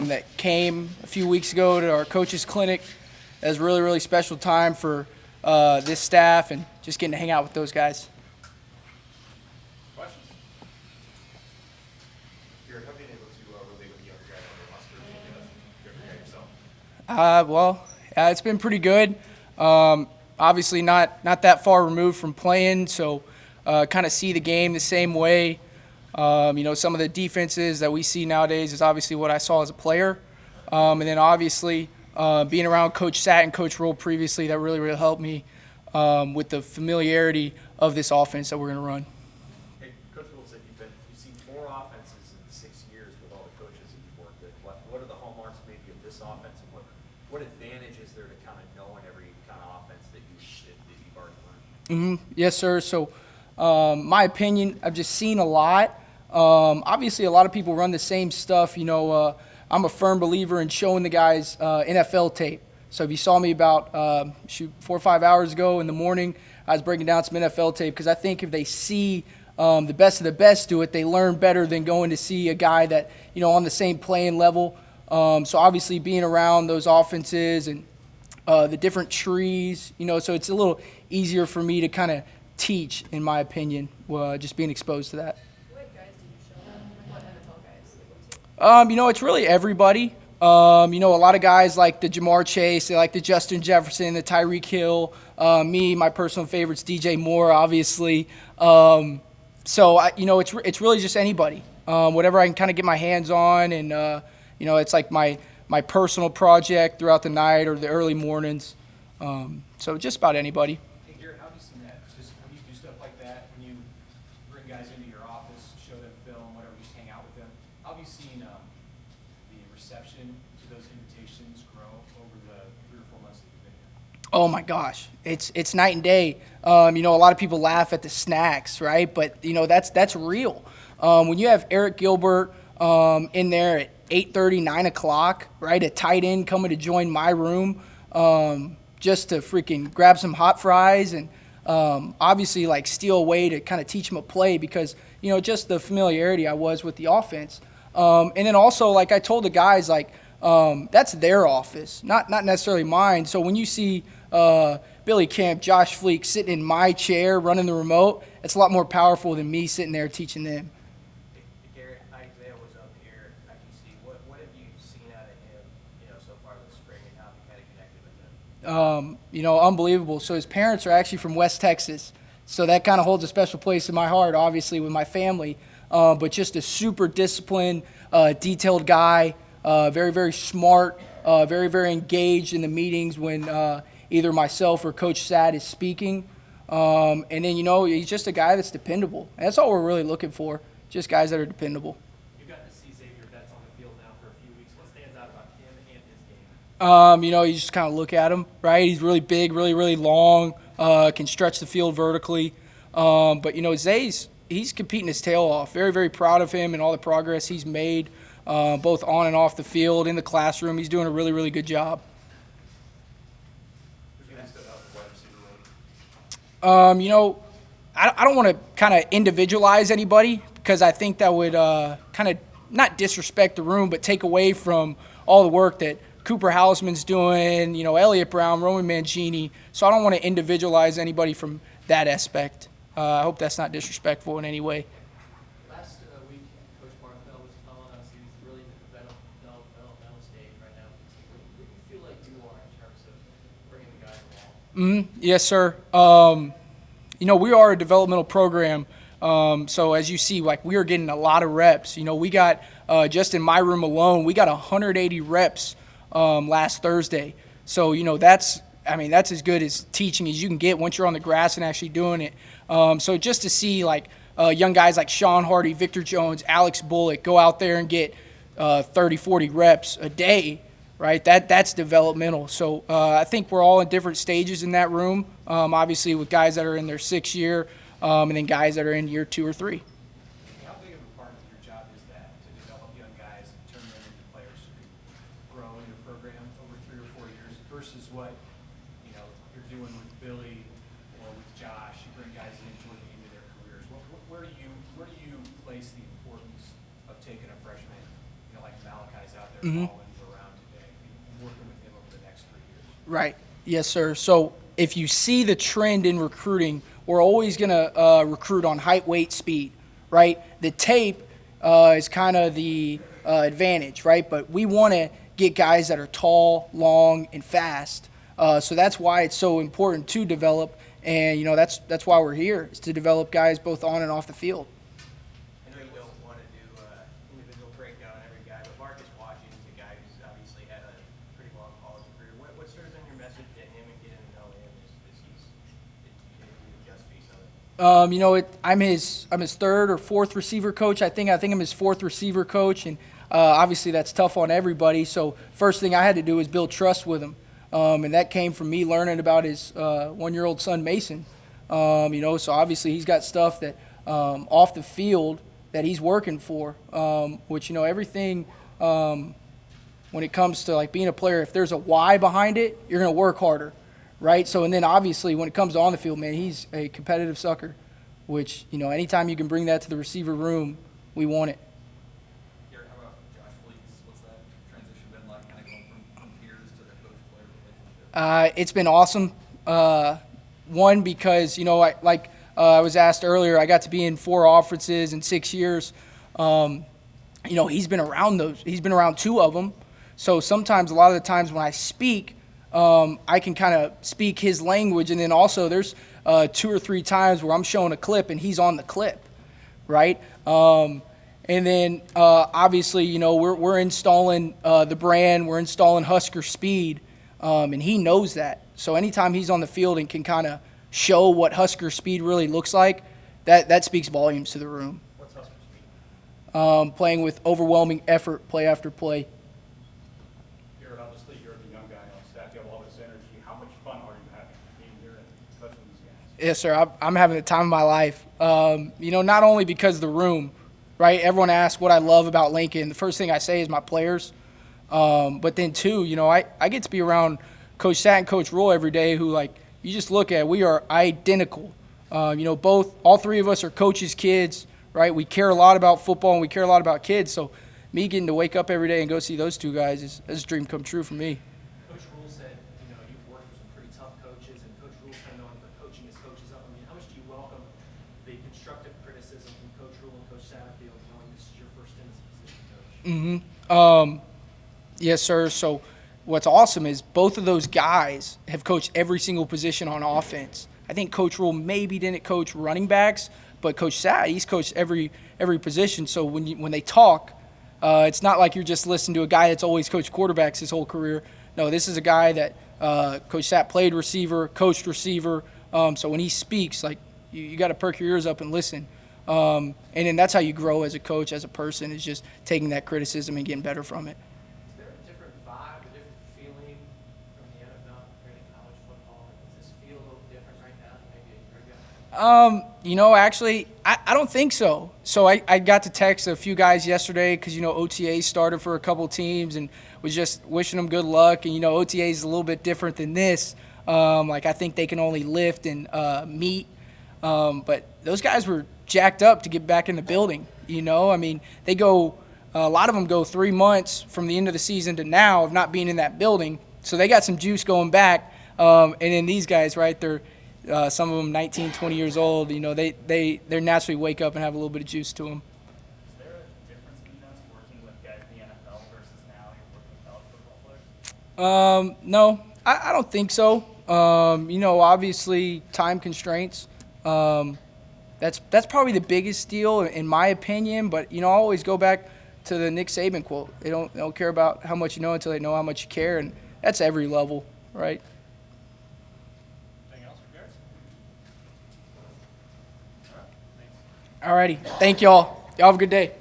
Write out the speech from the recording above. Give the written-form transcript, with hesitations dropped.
that came a few weeks ago to our coaches clinic. It was a really, really special time for this staff and just getting to hang out with those guys. Questions? Garret, how have you been able to relate with the younger guys on the roster and younger guy yourself? It's been pretty good. Obviously not that far removed from playing, so kind of see the game the same way. Some of the defenses that we see nowadays is obviously what I saw as a player. And then obviously being around Coach Satt and Coach Roll previously, that really, really helped me with the familiarity of this offense that we're going to run. Hey, Coach Roll said you've seen 4 offenses in 6 years with all the coaches that you've worked with. What are the hallmarks maybe of this offense, and what advantage is there to kind of knowing every kind of offense that you've already learned? Yes, sir. So my opinion, I've just seen a lot. Obviously, a lot of people run the same stuff. I'm a firm believer in showing the guys NFL tape. So if you saw me about 4 or 5 hours ago in the morning, I was breaking down some NFL tape because I think if they see the best of the best do it, they learn better than going to see a guy that, on the same playing level. So obviously being around those offenses and the different trees, so it's a little easier for me to kind of teach, in my opinion, just being exposed to that. What guys did you show them? What NFL guys? It's really everybody. A lot of guys like the Jamar Chase, they like the Justin Jefferson, the Tyreek Hill. My personal favorite's DJ Moore, obviously. It's really just anybody. Whatever I can kind of get my hands on, and it's like my personal project throughout the night or the early mornings. So just about anybody. Hey, Garret, how have you seen that? Just when you do stuff like that, when you bring guys into your office, show them film, whatever, just hang out with them, how have you seen the reception to those invitations grow over the 3 or 4 months that you've been here? Oh my gosh, it's night and day. A lot of people laugh at the snacks, right? But that's real. When you have Eric Gilbert in there at 8:30, 9 o'clock, right? A tight end coming to join my room just to freaking grab some hot fries and obviously like steal away to kind of teach him a play because just the familiarity I was with the offense. And then also, like I told the guys, like that's their office, not necessarily mine. So when you see Billy Kemp, Josh Fleek sitting in my chair running the remote, it's a lot more powerful than me sitting there teaching them. Garret, Isaiah was up here at ITC. What have you seen out of him, so far this spring, and how have you kind of connected with him? Unbelievable. So his parents are actually from West Texas, so that kind of holds a special place in my heart, obviously, with my family. But just a super disciplined, detailed guy, very, very smart, very, very engaged in the meetings when either myself or Coach Satt is speaking. And then, he's just a guy that's dependable. And that's all we're really looking for, just guys that are dependable. You've gotten to see Xavier Betts on the field now for a few weeks. What stands out about him and his game? You just kind of look at him, right? He's really big, really, really long, can stretch the field vertically. But Zay's he's competing his tail off. Very, very proud of him and all the progress he's made, both on and off the field, in the classroom. He's doing a really, really good job. Who's going to step out the wide receiver room? I don't want to kind of individualize anybody because I think that would kind of not disrespect the room, but take away from all the work that Cooper Hausman's doing, Elliott Brown, Roman Mangini. So I don't want to individualize anybody from that aspect. I hope that's not disrespectful in any way. Last week, Coach Barthel was telling us he's really in the developmental stage right now. What do you feel like you are in terms of bringing the guys along? Yes, sir. We are a developmental program. So as you see, like we are getting a lot of reps. We got just in my room alone, we got 180 reps last Thursday. So that's as good as teaching as you can get once you're on the grass and actually doing it. So just to see like young guys like Sean Hardy, Victor Jones, Alex Bullock go out there and get 30, 40 reps a day, right? That's developmental. So I think we're all in different stages in that room, obviously with guys that are in their 6th year and then guys that are in year 2 or 3. How big of a part of your job is that, to develop young guys and turn them into players who can grow in your program over 3 or 4 years versus what you're doing with Billy or with Josh? You bring guys in toward the end of their careers. Where do you place the importance of taking a freshman, like Malachi's out there Mhm. following you around today, and working with him over the next 3 years? Right. Yes, sir. So if you see the trend in recruiting, we're always going to recruit on height, weight, speed, right? The tape is kind of the advantage, right? But we want to get guys that are tall, long, and fast. So that's why it's so important to develop. And, that's why we're here, is to develop guys both on and off the field. I know you don't want to do individual breakdown on every guy, but Marcus Washington is a guy who's obviously had a pretty long college career. What's sort of been your message to him and getting to know him as he's adjust piece of it? I'm his third or fourth receiver coach. I think I'm his fourth receiver coach, and obviously that's tough on everybody. So first thing I had to do was build trust with him, and that came from me learning about his 1-year-old son Mason. So obviously he's got stuff that off the field that he's working for, which everything. When it comes to like being a player, if there's a why behind it, you're going to work harder, right? So, and then obviously when it comes to on the field, man, he's a competitive sucker, which, anytime you can bring that to the receiver room, we want it. Garrett, how about Josh Fleeks? What's that transition been like, kind of going from peers to the coach-player relationship? It's been awesome. One, because, I was asked earlier, I got to be in 4 offenses in 6 years. He's been around those. He's been around 2 of them. So sometimes, a lot of the times when I speak, I can kind of speak his language. And then also there's 2 or 3 times where I'm showing a clip and he's on the clip, right? And then obviously, we're installing the brand. We're installing Husker speed, and he knows that. So anytime he's on the field and can kind of show what Husker speed really looks like, that speaks volumes to the room. What's Husker speed? Playing with overwhelming effort, play after play. Garrett, obviously you're the young guy on staff. You have all this energy. How much fun are you having being here and coaching these guys? Yes, sir. I'm having the time of my life. Not only because of the room, right? Everyone asks what I love about Lincoln. The first thing I say is my players. But then, too, I get to be around Coach Satt and Coach Rule every day who, you just look at, we are identical. All 3 of us are coaches' kids, right? We care a lot about football and we care a lot about kids. So me getting to wake up every day and go see those 2 guys is a dream come true for me. Coach Rule said, you've worked for some pretty tough coaches, and Coach Rule's kind of known for coaching his coaches up. I mean, how much do you welcome the constructive criticism from Coach Rule and Coach Satterfield, knowing this is your first stint as a position coach? Yes, sir. So what's awesome is both of those guys have coached every single position on offense. I think Coach Rule maybe didn't coach running backs, but Coach Satt, he's coached every position. So when they talk, it's not like you're just listening to a guy that's always coached quarterbacks his whole career. No, this is a guy that Coach Satt played receiver, coached receiver. So when he speaks, you got to perk your ears up and listen. And then that's how you grow as a coach, as a person, is just taking that criticism and getting better from it. Is there a different vibe, a different feeling from the NFL compared to college football? Does this feel a little different right now than maybe a year ago? Actually, I don't think so. So I got to text a few guys yesterday because, OTA started for a couple teams and was just wishing them good luck. And, OTA is a little bit different than this. I think they can only lift and meet. But those guys were jacked up to get back in the building. They go a lot of them go 3 months from the end of the season to now of not being in that building. So they got some juice going back. And then these guys, right, they're some of them 19, 20 years old. They naturally wake up and have a little bit of juice to them. Is there a difference in us working with guys in the NFL versus now you're working with college football players? No, I don't think so. Obviously time constraints. That's probably the biggest deal in my opinion. But I always go back to the Nick Saban quote. They don't care about how much you know until they know how much you care, and that's every level, right? Anything else for Garrett? All right, thanks. Alrighty, thank y'all. Y'all have a good day.